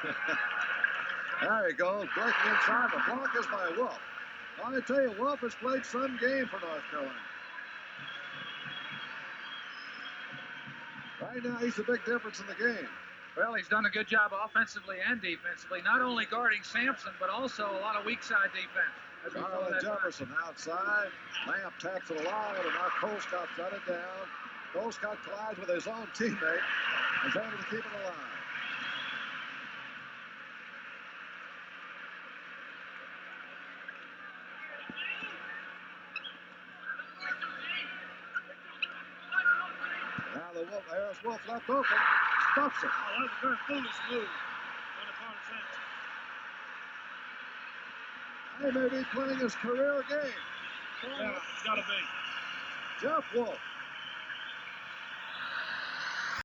There he goes, breaking inside. The block is by Wolf. I tell you, Wolf has played some game for North Carolina. Right now, he's the big difference in the game. Well, he's done a good job offensively and defensively, not only guarding Sampson, but also a lot of weak side defense. Charlie Jefferson outside. Lamp taps it along, and now Colescott shut it down. Colescott collides with his own teammate and is able to keep it alive. Now the Wolf, Harris Wolf left open, stuffs it. Oh, that was a very foolish move on the part of Sampson. He may be playing his career game. Yeah, it's got to be. Jeff Wolf